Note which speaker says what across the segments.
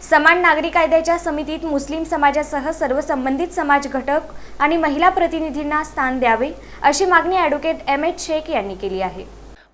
Speaker 1: समान नागरी कायद्याच्या समितीत मुस्लिम समाजासह सर्व संबंधित समाज घटक आणि महिला प्रतिनिधींना स्थान द्यावे अशी मागणी ॲडव्होकेट एम.एच. शेख यांनी केली आहे।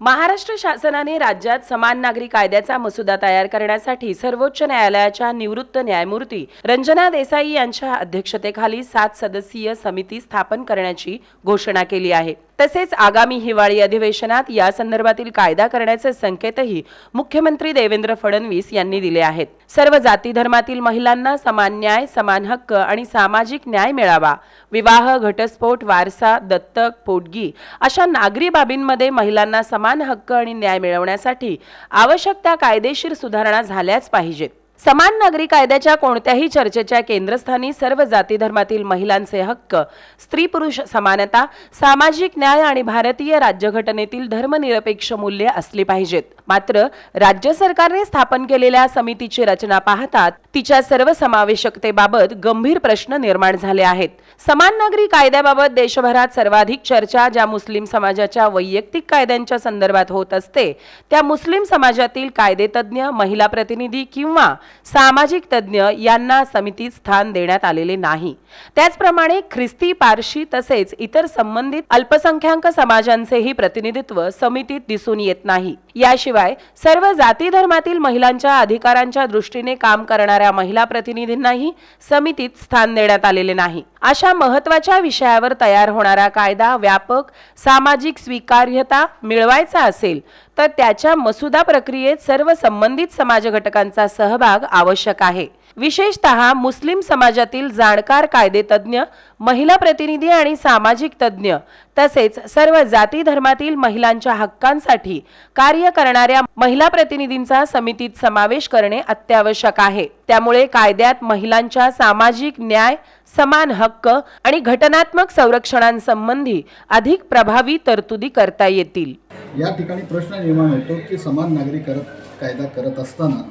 Speaker 2: महाराष्ट्र शासनाने राज्यात समान नागरी कायद्याचा मसुदा तयार करण्यासाठी सर्वोच्च न्यायालयाच्या निवृत्त न्यायमूर्ती रंजना देसाई यांच्या अध्यक्षतेखाली 7 सदस्यीय समिती स्थापन करण्याची घोषणा केली आहे। तसेच आगामी हिवाळी अधिवेशनात या संदर्भातील कायदा करण्याचे संकेतही मुख्यमंत्री देवेंद्र फडणवीस यांनी दिले आहेत। सर्व जाती धर्मातील महिलांना समान न्याय, समान हक्क आणि सामाजिक न्याय मिळावा। विवाह, घटस्फोट, वारसा, दत्तक, पोटगी अशा नागरी बाबींमध्ये महिलांना समान हक्क आणि न्याय मिळवण्यासाठी आवश्यक त्या कायदेशीर सुधारणा झाल्याच पाहिजेत। समान नागरी कायद्याच्या कोणत्याही चर्चेच्या केंद्रस्थानी सर्व जाती धर्मातील महिलांचे हक्क, स्त्री पुरुष समानता, सामाजिक न्याय आणि भारतीय राज्यघटनेतील धर्मनिरपेक्ष मूल्ये असली पाहिजेत। मात्र राज्य सरकारने स्थापन केलेल्या समितीची रचना पाहता तिच्या सर्वसमावेशकतेबाबत गंभीर प्रश्न निर्माण झाले आहेत। समान नागरी कायद्याबाबत देशभरात सर्वाधिक चर्चा ज्या मुस्लिम समाजाच्या वैयक्तिक कायद्यांच्या संदर्भात होत असते त्या मुस्लिम समाजातील कायदेतज्ञ, महिला प्रतिनिधी किंवा सामाजिक तज्ञ यांना समितीत स्थान देण्यात आलेले नाही। त्याचप्रमाणे ख्रिस्ती, पारशी तसेच इतर संबंधित अल्पसंख्याक समाजांचेही प्रतिनिधित्व समितीत दिसून येत नाही। याशिवाय सर्व जाती धर्मातील महिलांच्या अधिकारांच्या दृष्टीने काम करणाऱ्या महिला प्रतिनिधींनाही समितीत स्थान देण्यात आलेले नाही। अशा महत्त्वाच्या विषयावर तयार होणारा कायदा व्यापक सामाजिक स्वीकार्यता मिळवायचा असेल तर त्याच्या मसुदा प्रक्रियेत सर्व संबंधित समाज घटकांचा सहभाग आवश्यक आहे। विशेषतः मुस्लिम समाजातील जाणकार कायदेतज्ञ, महिला प्रतिनिधी आणि सामाजिक तज्ञ तसेच सर्व जाती धर्मातील महिलांच्या हक्कांसाठी कार्य करणाऱ्या महिला प्रतिनिधींचा समितीत समावेश करणे अत्यावश्यक आहे। त्यामुळे कायद्यात महिलांच्या सामाजिक न्याय, समान हक्क आणि घटनात्मक संरक्षणांसंबंधी अधिक प्रभावी तरतुदी करता येतील।
Speaker 3: या ठिकाणी प्रश्न निर्माण होतो की समान नागरी कायदा करत असताना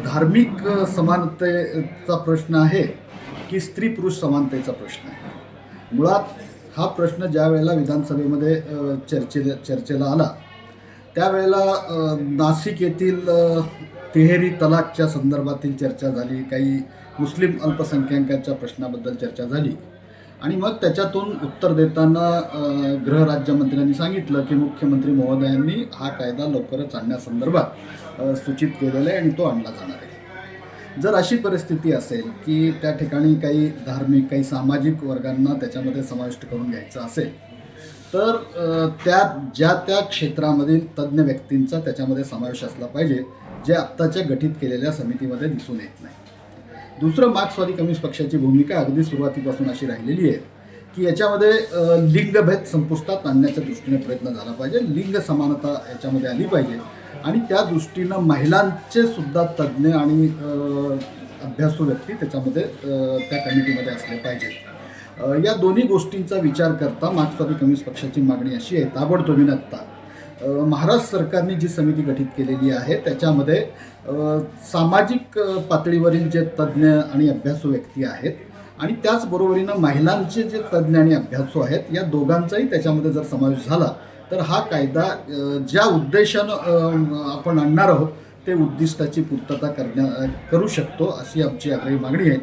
Speaker 3: धार्मिक समानतेचा प्रश्न आहे की स्त्री पुरुष समानतेचा प्रश्न आहे। मुळात हा प्रश्न ज्या वेळेला विधानसभेमध्ये चर्चेला आला त्यावेळेला नाशिक येथील तिहेरी तलाकच्या संदर्भातील चर्चा झाली, काही मुस्लिम अल्पसंख्याकांच्या प्रश्नाबद्दल चर्चा झाली आणि मग त्याच्यातून उत्तर देताना गृहराज्यमंत्र्यांनी सांगितलं की मुख्यमंत्री महोदयांनी हा कायदा लवकरच आणण्यासंदर्भात सूचित केलेला आहे आणि तो आणला जाणार आहे। जर अशी परिस्थिती असेल की त्या ठिकाणी काही धार्मिक, काही सामाजिक वर्गांना त्याच्यामध्ये समाविष्ट करून घ्यायचं असेल तर त्या क्षेत्रामधील तज्ज्ञ व्यक्तींचा त्याच्यामध्ये समावेश असला पाहिजे, जे आत्ताच्या गठीत केलेल्या समितीमध्ये दिसून येत नाही। दुसरं, मार्क्सवादी कम्युनिस्ट पक्षाची भूमिका अगदी सुरुवातीपासून अशी राहिलेली आहे की याच्यामध्ये लिंगभेद संपुष्टात आणण्याच्या दृष्टीने प्रयत्न झाला पाहिजे, लिंग समानता याच्यामध्ये आली पाहिजे आणि त्या दृष्टीनं महिलांचे सुद्धा तज्ज्ञ आणि अभ्यासू व्यक्ती त्याच्यामध्ये त्या कमिटीमध्ये असले पाहिजेत। या दोन्ही गोष्टींचा विचार करता मार्क्सवादी कम्युनिस्ट पक्षाची मागणी अशी आहे, ताबडतोबीने आत्ता महाराष्ट्र सरकारने जी समिती गठीत केलेली आहे त्याच्यामध्ये सामाजिक पातळीवरील जे तज्ज्ञ आणि अभ्यासू व्यक्ती आहेत आणि त्याचबरोबरीनं महिलांचे जे तज्ज्ञ आणि अभ्यासू आहेत या दोघांचाही त्याच्यामध्ये जर समावेश झाला तर हा कायदा ज्या उद्देशानं आपण आणणार आहोत ते उद्दिष्टाची पूर्तता करू शकतो, अशी आमची आग्रही मागणी आहे।